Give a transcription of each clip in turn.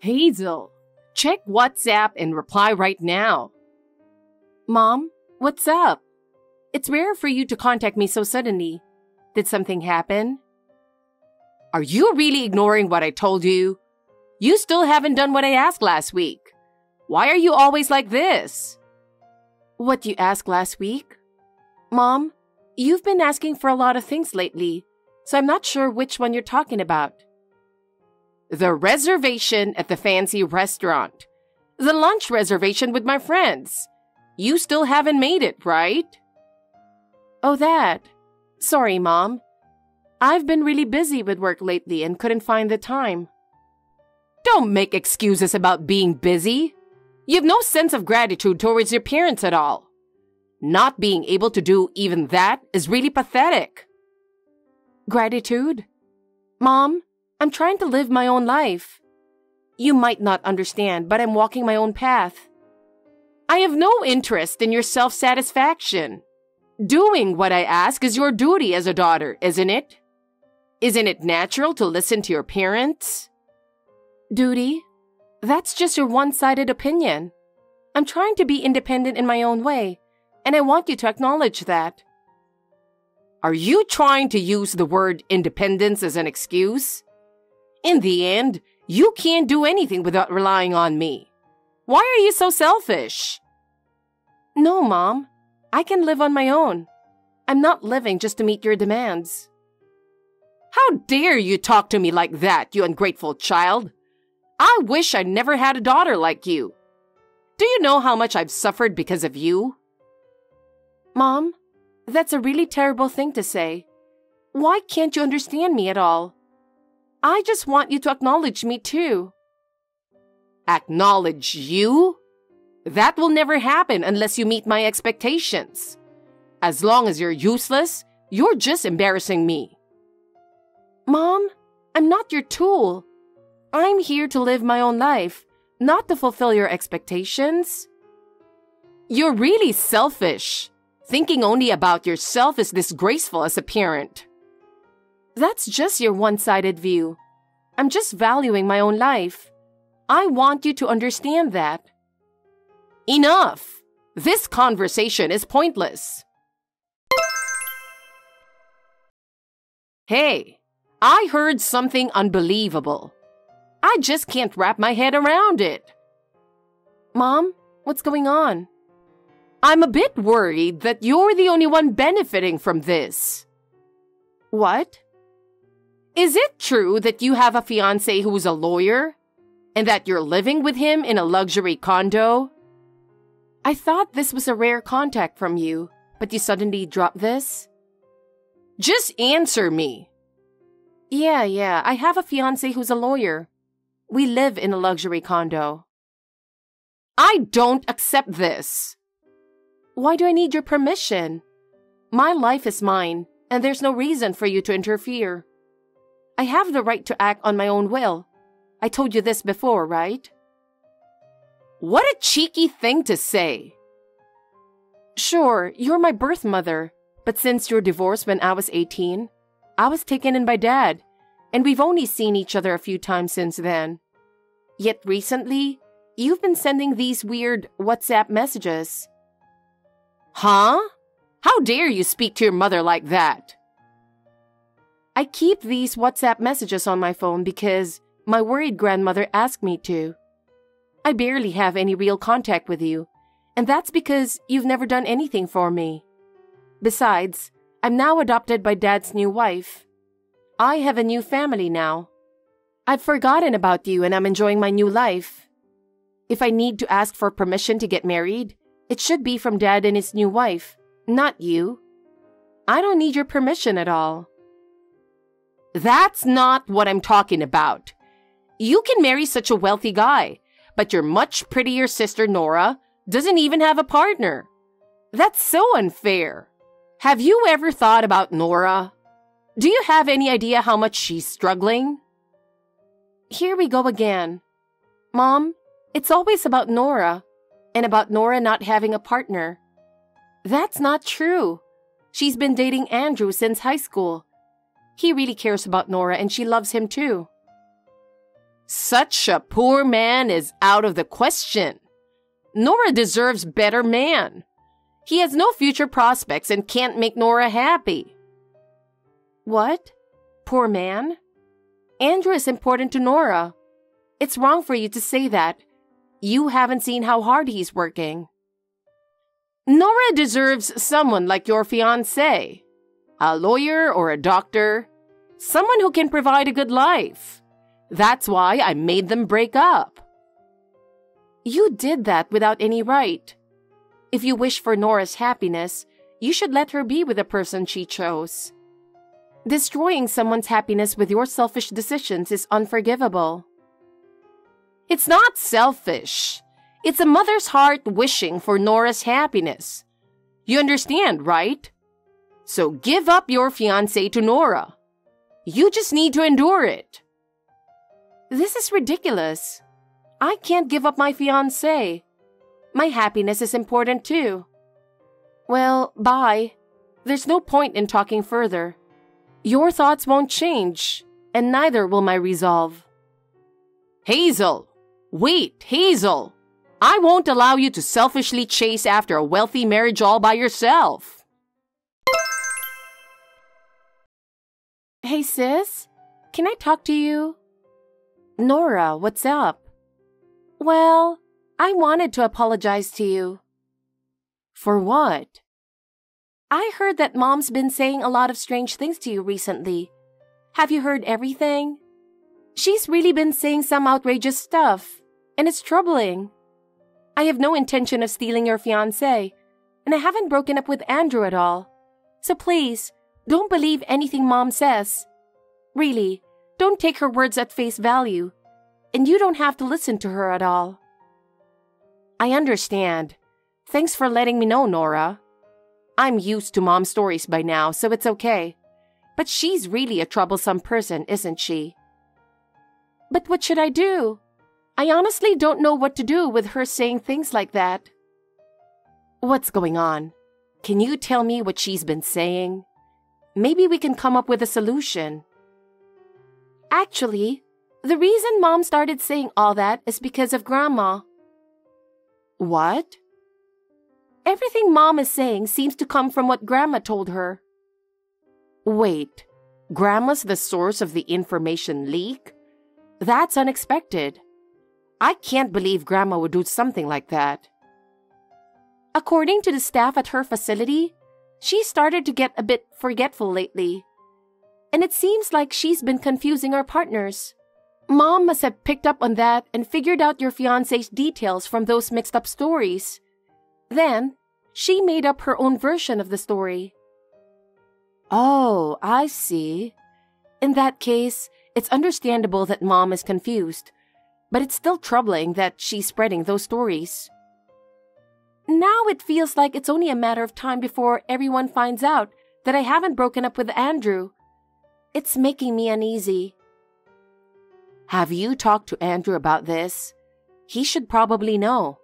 Hazel, check WhatsApp and reply right now. Mom, what's up? It's rare for you to contact me so suddenly. Did something happen? Are you really ignoring what I told you? You still haven't done what I asked last week. Why are you always like this? What you asked last week? Mom, you've been asking for a lot of things lately, so I'm not sure which one you're talking about. The reservation at the fancy restaurant. The lunch reservation with my friends. You still haven't made it, right? Oh, that. Sorry, Mom. I've been really busy with work lately and couldn't find the time. Don't make excuses about being busy. You have no sense of gratitude towards your parents at all. Not being able to do even that is really pathetic. Gratitude? Mom, I'm trying to live my own life. You might not understand, but I'm walking my own path. I have no interest in your self-satisfaction. Doing what I ask is your duty as a daughter, isn't it? Isn't it natural to listen to your parents? Duty? That's just your one-sided opinion. I'm trying to be independent in my own way, and I want you to acknowledge that. Are you trying to use the word independence as an excuse? In the end, you can't do anything without relying on me. Why are you so selfish? No, Mom. I can live on my own. I'm not living just to meet your demands. How dare you talk to me like that, you ungrateful child? I wish I never had a daughter like you. Do you know how much I've suffered because of you? Mom, that's a really terrible thing to say. Why can't you understand me at all? I just want you to acknowledge me too. Acknowledge you? That will never happen unless you meet my expectations. As long as you're useless, you're just embarrassing me. Mom, I'm not your tool. I'm here to live my own life, not to fulfill your expectations. You're really selfish. Thinking only about yourself is disgraceful as a parent. That's just your one-sided view. I'm just valuing my own life. I want you to understand that. Enough! This conversation is pointless. Hey, I heard something unbelievable. I just can't wrap my head around it. Mom, what's going on? I'm a bit worried that you're the only one benefiting from this. What? Is it true that you have a fiancé who's a lawyer? And that you're living with him in a luxury condo? I thought this was a rare contact from you, but you suddenly dropped this? Just answer me. Yeah, I have a fiancé who's a lawyer. We live in a luxury condo. I don't accept this. Why do I need your permission? My life is mine, and there's no reason for you to interfere. I have the right to act on my own will. I told you this before, right? What a cheeky thing to say. Sure, you're my birth mother, but since your divorce when I was 18, I was taken in by Dad, and we've only seen each other a few times since then. Yet recently, you've been sending these weird WhatsApp messages. Huh? How dare you speak to your mother like that? I keep these WhatsApp messages on my phone because my worried grandmother asked me to. I barely have any real contact with you, and that's because you've never done anything for me. Besides, I'm now adopted by Dad's new wife. I have a new family now. I've forgotten about you and I'm enjoying my new life. If I need to ask for permission to get married, it should be from Dad and his new wife, not you. I don't need your permission at all. That's not what I'm talking about. You can marry such a wealthy guy, but your much prettier sister Nora doesn't even have a partner. That's so unfair. Have you ever thought about Nora? Do you have any idea how much she's struggling? Here we go again. Mom, it's always about Nora, and about Nora not having a partner. That's not true. She's been dating Andrew since high school. He really cares about Nora and she loves him too. Such a poor man is out of the question. Nora deserves better man. He has no future prospects and can't make Nora happy. What? Poor man? Andrew is important to Nora. It's wrong for you to say that. You haven't seen how hard he's working. Nora deserves someone like your fiancé. A lawyer or a doctor. Someone who can provide a good life. That's why I made them break up. You did that without any right. If you wish for Nora's happiness, you should let her be with the person she chose. Destroying someone's happiness with your selfish decisions is unforgivable. It's not selfish. It's a mother's heart wishing for Nora's happiness. You understand, right? So give up your fiancé to Nora. You just need to endure it. This is ridiculous. I can't give up my fiancé. My happiness is important too. Well, bye. There's no point in talking further. Your thoughts won't change, and neither will my resolve. Hazel! Wait, Hazel! I won't allow you to selfishly chase after a wealthy marriage all by yourself. Hey sis, can I talk to you? Nora, what's up? Well, I wanted to apologize to you. For what? I heard that Mom's been saying a lot of strange things to you recently. Have you heard everything? She's really been saying some outrageous stuff, and it's troubling. I have no intention of stealing your fiancé, and I haven't broken up with Andrew at all. So please, don't believe anything Mom says. Really, don't take her words at face value, and you don't have to listen to her at all. I understand. Thanks for letting me know, Nora. I'm used to Mom's stories by now, so it's okay. But she's really a troublesome person, isn't she? But what should I do? I honestly don't know what to do with her saying things like that. What's going on? Can you tell me what she's been saying? Maybe we can come up with a solution. Actually, the reason Mom started saying all that is because of Grandma. What? Everything Mom is saying seems to come from what Grandma told her. Wait, Grandma's the source of the information leak? That's unexpected. I can't believe Grandma would do something like that. According to the staff at her facility, she started to get a bit forgetful lately. And it seems like she's been confusing our partners. Mom must have picked up on that and figured out your fiancé's details from those mixed-up stories. Then, she made up her own version of the story. Oh, I see. In that case, it's understandable that Mom is confused, but it's still troubling that she's spreading those stories. Now it feels like it's only a matter of time before everyone finds out that I haven't broken up with Andrew. It's making me uneasy. Have you talked to Andrew about this? He should probably know.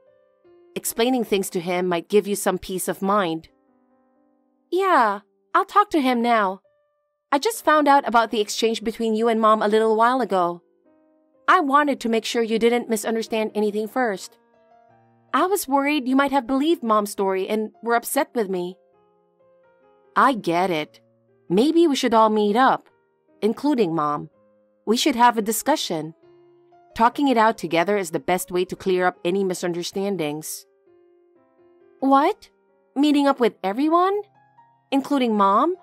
Explaining things to him might give you some peace of mind. Yeah, I'll talk to him now. I just found out about the exchange between you and Mom a little while ago. I wanted to make sure you didn't misunderstand anything first. I was worried you might have believed Mom's story and were upset with me. I get it. Maybe we should all meet up, including Mom. We should have a discussion. Talking it out together is the best way to clear up any misunderstandings. What? Meeting up with everyone? Including Mom?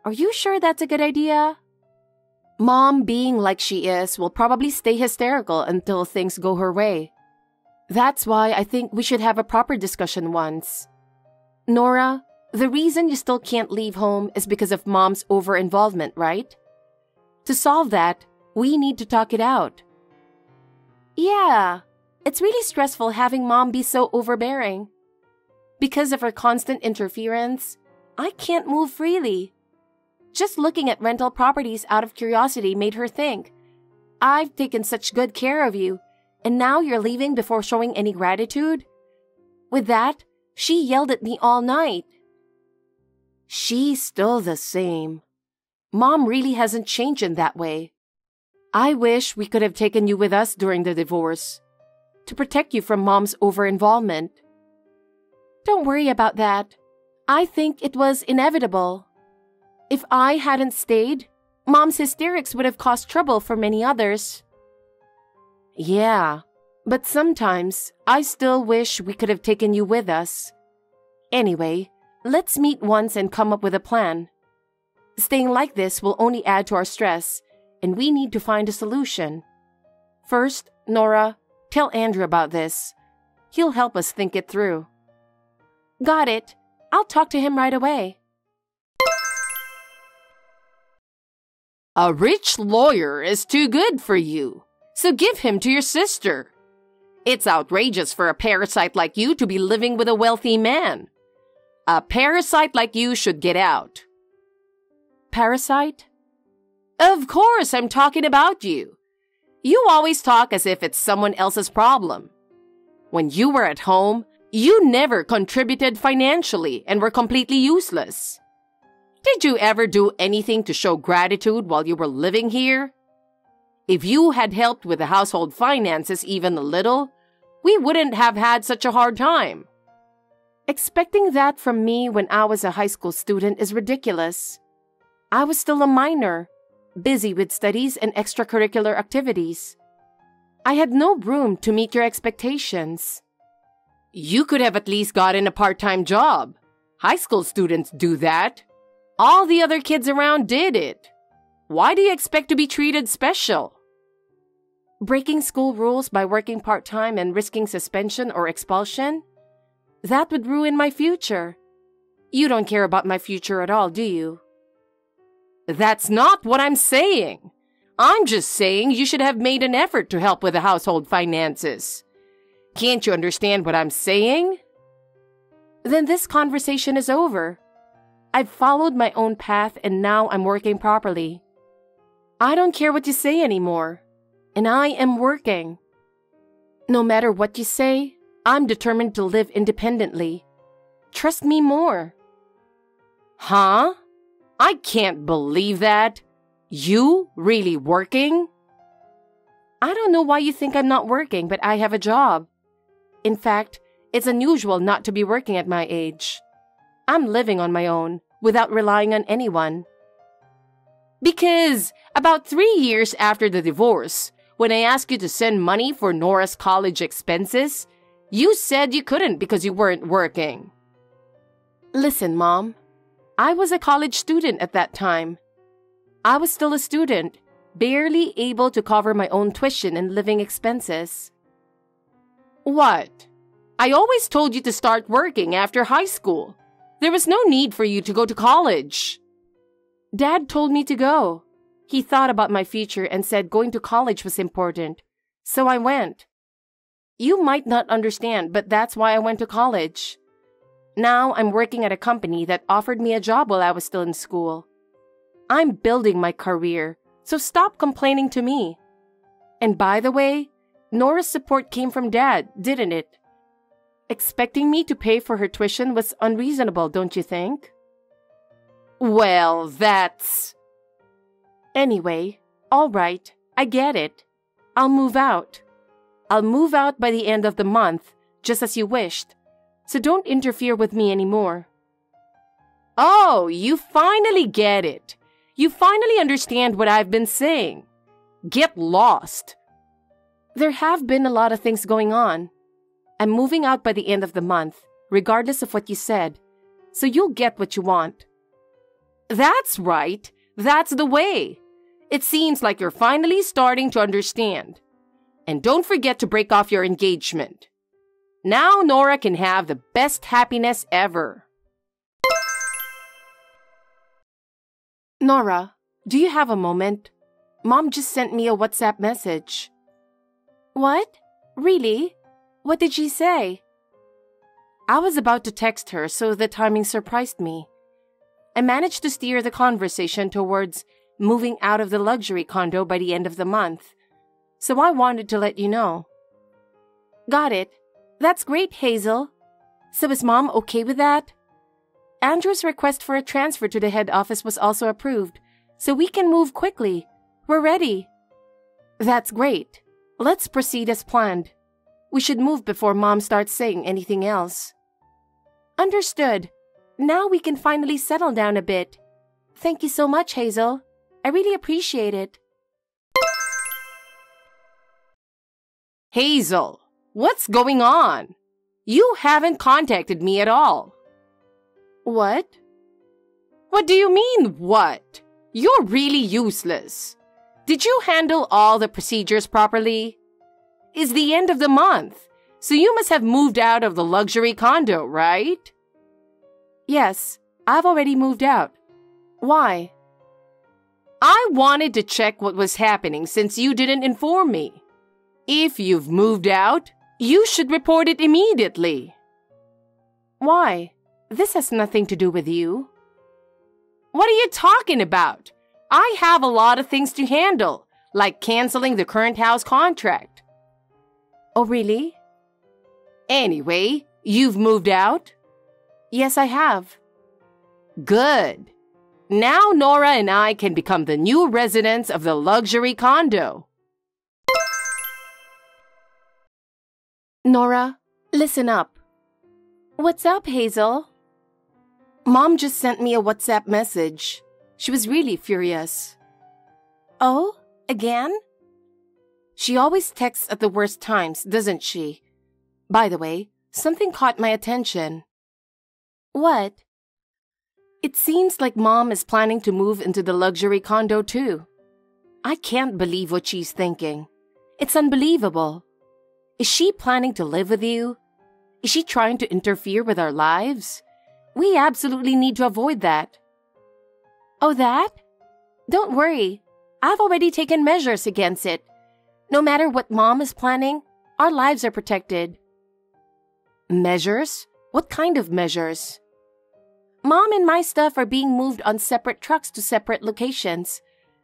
Are you sure that's a good idea? Mom, being like she is, will probably stay hysterical until things go her way. That's why I think we should have a proper discussion once. Nora, the reason you still can't leave home is because of Mom's over-involvement, right? To solve that, we need to talk it out. Yeah, it's really stressful having Mom be so overbearing. Because of her constant interference, I can't move freely. Just looking at rental properties out of curiosity made her think, I've taken such good care of you, and now you're leaving before showing any gratitude? With that, she yelled at me all night. She's still the same. Mom really hasn't changed in that way. I wish we could have taken you with us during the divorce to protect you from Mom's over-involvement. Don't worry about that. I think it was inevitable. If I hadn't stayed, Mom's hysterics would have caused trouble for many others. Yeah, but sometimes I still wish we could have taken you with us. Anyway, let's meet once and come up with a plan. Staying like this will only add to our stress, and we need to find a solution. First, Nora, tell Andrew about this. He'll help us think it through. Got it. I'll talk to him right away. A rich lawyer is too good for you, so give him to your sister. It's outrageous for a parasite like you to be living with a wealthy man. A parasite like you should get out. Parasite? Of course, I'm talking about you. You always talk as if it's someone else's problem. When you were at home, you never contributed financially and were completely useless. Did you ever do anything to show gratitude while you were living here? If you had helped with the household finances even a little, we wouldn't have had such a hard time. Expecting that from me when I was a high school student is ridiculous. I was still a minor, busy with studies and extracurricular activities. I had no room to meet your expectations. You could have at least gotten a part-time job. High school students do that. All the other kids around did it. Why do you expect to be treated special? Breaking school rules by working part-time and risking suspension or expulsion? That would ruin my future. You don't care about my future at all, do you? That's not what I'm saying. I'm just saying you should have made an effort to help with the household finances. Can't you understand what I'm saying? Then this conversation is over. I've followed my own path and now I'm working properly. I don't care what you say anymore. And I am working. No matter what you say, I'm determined to live independently. Trust me more. Huh? I can't believe that. You really working? I don't know why you think I'm not working, but I have a job. In fact, it's unusual not to be working at my age. I'm living on my own, without relying on anyone. Because about 3 years after the divorce, when I asked you to send money for Nora's college expenses, you said you couldn't because you weren't working. Listen, Mom. I was a college student at that time. I was still a student, barely able to cover my own tuition and living expenses. What? I always told you to start working after high school. There was no need for you to go to college. Dad told me to go. He thought about my future and said going to college was important. So I went. You might not understand, but that's why I went to college. Now I'm working at a company that offered me a job while I was still in school. I'm building my career, so stop complaining to me. And by the way, Nora's support came from Dad, didn't it? Expecting me to pay for her tuition was unreasonable, don't you think? Well, that's... Anyway, all right, I get it. I'll move out. I'll move out by the end of the month, just as you wished. So don't interfere with me anymore. Oh, you finally get it. You finally understand what I've been saying. Get lost. There have been a lot of things going on. I'm moving out by the end of the month, regardless of what you said, so you'll get what you want. That's right. That's the way. It seems like you're finally starting to understand. And don't forget to break off your engagement. Now Nora can have the best happiness ever. Nora, do you have a moment? Mom just sent me a WhatsApp message. What? Really? What did she say? I was about to text her, so the timing surprised me. I managed to steer the conversation towards moving out of the luxury condo by the end of the month, so I wanted to let you know. Got it. That's great, Hazel. So is Mom okay with that? Andrew's request for a transfer to the head office was also approved, so we can move quickly. We're ready. That's great. Let's proceed as planned. We should move before Mom starts saying anything else. Understood. Now we can finally settle down a bit. Thank you so much, Hazel. I really appreciate it. Hazel, what's going on? You haven't contacted me at all. What? What do you mean, what? You're really useless. Did you handle all the procedures properly? It's the end of the month, so you must have moved out of the luxury condo, right? Yes, I've already moved out. Why? I wanted to check what was happening since you didn't inform me. If you've moved out, you should report it immediately. Why? This has nothing to do with you. What are you talking about? I have a lot of things to handle, like canceling the current house contract. Oh, really? Anyway, you've moved out? Yes, I have. Good. Now Nora and I can become the new residents of the luxury condo. Nora, listen up. What's up, Hazel? Mom just sent me a WhatsApp message. She was really furious. Oh, again? She always texts at the worst times, doesn't she? By the way, something caught my attention. What? It seems like Mom is planning to move into the luxury condo too. I can't believe what she's thinking. It's unbelievable. Is she planning to live with you? Is she trying to interfere with our lives? We absolutely need to avoid that. Oh, that? Don't worry. I've already taken measures against it. No matter what Mom is planning, our lives are protected. Measures? What kind of measures? Mom and my stuff are being moved on separate trucks to separate locations,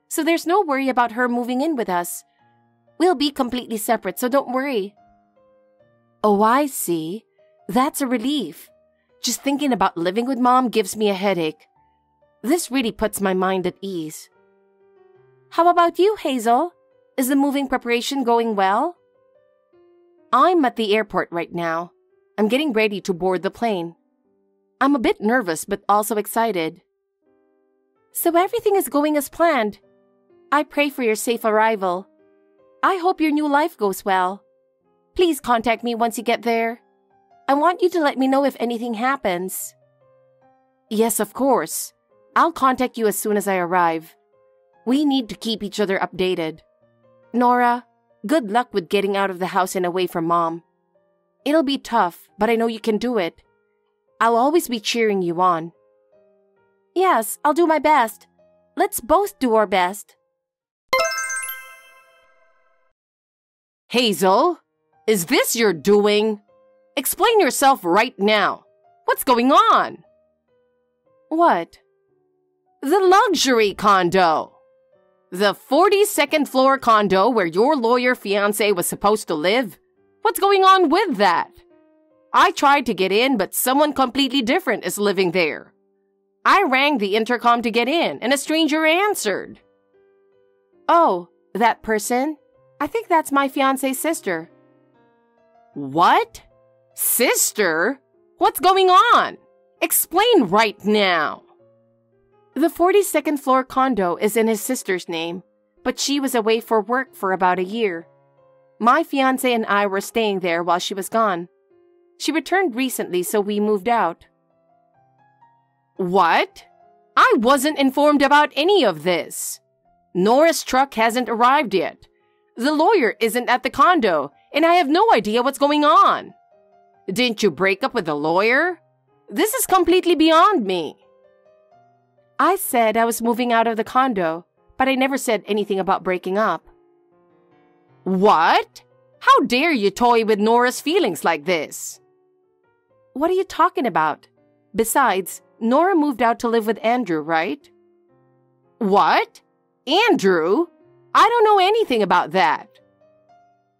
so there's no worry about her moving in with us. We'll be completely separate, so don't worry. Oh, I see. That's a relief. Just thinking about living with Mom gives me a headache. This really puts my mind at ease. How about you, Hazel? Is the moving preparation going well? I'm at the airport right now. I'm getting ready to board the plane. I'm a bit nervous but also excited. So everything is going as planned. I pray for your safe arrival. I hope your new life goes well. Please contact me once you get there. I want you to let me know if anything happens. Yes, of course. I'll contact you as soon as I arrive. We need to keep each other updated. Nora, good luck with getting out of the house and away from Mom. It'll be tough, but I know you can do it. I'll always be cheering you on. Yes, I'll do my best. Let's both do our best. Hazel, is this your doing? Explain yourself right now. What's going on? What? The luxury condo. The 42nd floor condo where your lawyer fiancé was supposed to live. What's going on with that? I tried to get in, but someone completely different is living there. I rang the intercom to get in, and a stranger answered. Oh, that person? I think that's my fiancé's sister. What? Sister? What's going on? Explain right now. The 42nd floor condo is in his sister's name, but she was away for work for about a year. My fiancé and I were staying there while she was gone. She returned recently, so we moved out. What? I wasn't informed about any of this. Nora's truck hasn't arrived yet. The lawyer isn't at the condo, and I have no idea what's going on. Didn't you break up with the lawyer? This is completely beyond me. I said I was moving out of the condo, but I never said anything about breaking up. What? How dare you toy with Nora's feelings like this? What are you talking about? Besides, Nora moved out to live with Andrew, right? What? Andrew? I don't know anything about that.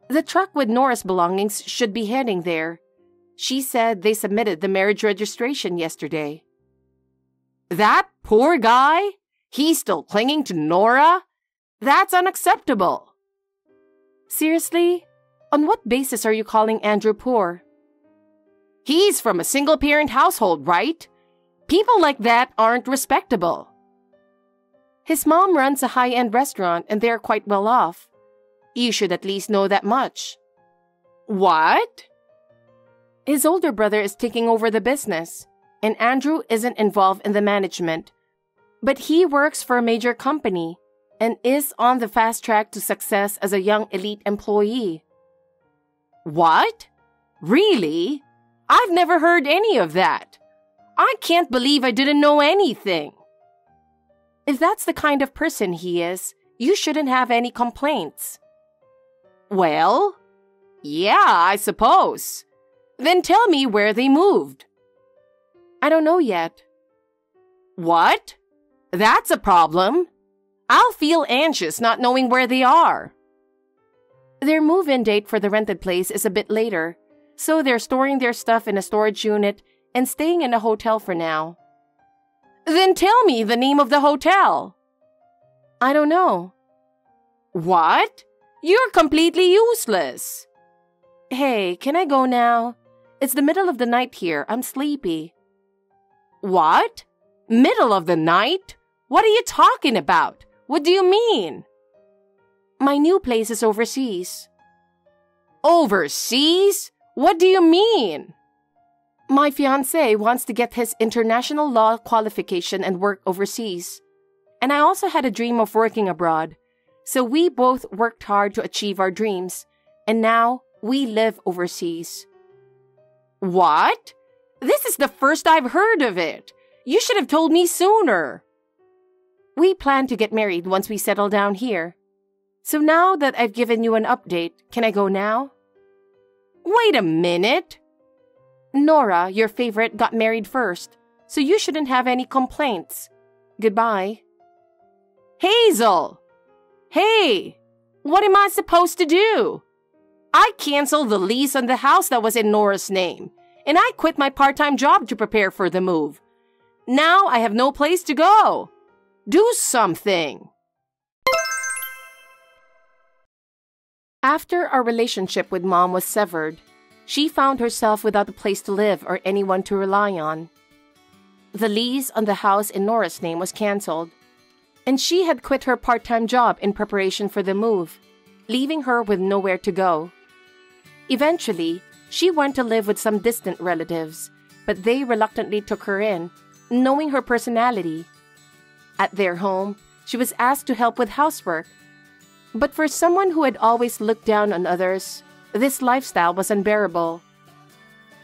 The truck with Nora's belongings should be heading there. She said they submitted the marriage registration yesterday. That poor guy? He's still clinging to Nora? That's unacceptable. Seriously? On what basis are you calling Andrew poor? He's from a single-parent household, right? People like that aren't respectable. His mom runs a high-end restaurant and they're quite well off. You should at least know that much. What? His older brother is taking over the business, and Andrew isn't involved in the management. But he works for a major company and is on the fast track to success as a young elite employee. What? Really? I've never heard any of that. I can't believe I didn't know anything. If that's the kind of person he is, you shouldn't have any complaints. Well, yeah, I suppose. Then tell me where they moved. I don't know yet. What? That's a problem. I'll feel anxious not knowing where they are. Their move-in date for the rented place is a bit later, so they're storing their stuff in a storage unit and staying in a hotel for now. Then tell me the name of the hotel. I don't know. What? You're completely useless. Hey, can I go now? It's the middle of the night here. I'm sleepy. What? Middle of the night? What are you talking about? What do you mean? My new place is overseas. Overseas? What do you mean? My fiancé wants to get his international law qualification and work overseas. And I also had a dream of working abroad. So we both worked hard to achieve our dreams. And now we live overseas. What? This is the first I've heard of it. You should have told me sooner. We plan to get married once we settle down here. So now that I've given you an update, can I go now? Wait a minute. Nora, your favorite, got married first, so you shouldn't have any complaints. Goodbye. Hazel! Hey! What am I supposed to do? I canceled the lease on the house that was in Nora's name, and I quit my part-time job to prepare for the move. Now I have no place to go. Do something. After our relationship with Mom was severed, she found herself without a place to live or anyone to rely on. The lease on the house in Nora's name was canceled, and she had quit her part-time job in preparation for the move, leaving her with nowhere to go. Eventually, she went to live with some distant relatives, but they reluctantly took her in, knowing her personality. At their home, she was asked to help with housework. But for someone who had always looked down on others, this lifestyle was unbearable.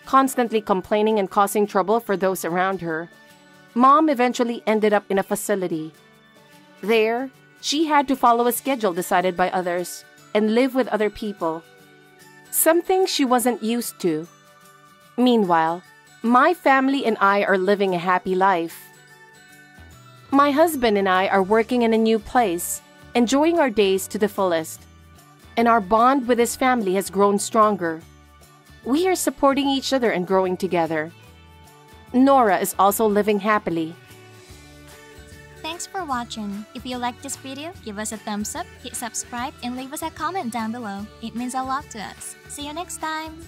Constantly complaining and causing trouble for those around her, Mom eventually ended up in a facility. There, she had to follow a schedule decided by others and live with other people, something she wasn't used to. Meanwhile, my family and I are living a happy life. My husband and I are working in a new place, enjoying our days to the fullest, and our bond with his family has grown stronger. We are supporting each other and growing together. Nora is also living happily. Thanks for watching. If you liked this video, give us a thumbs up, hit subscribe, and leave us a comment down below. It means a lot to us. See you next time!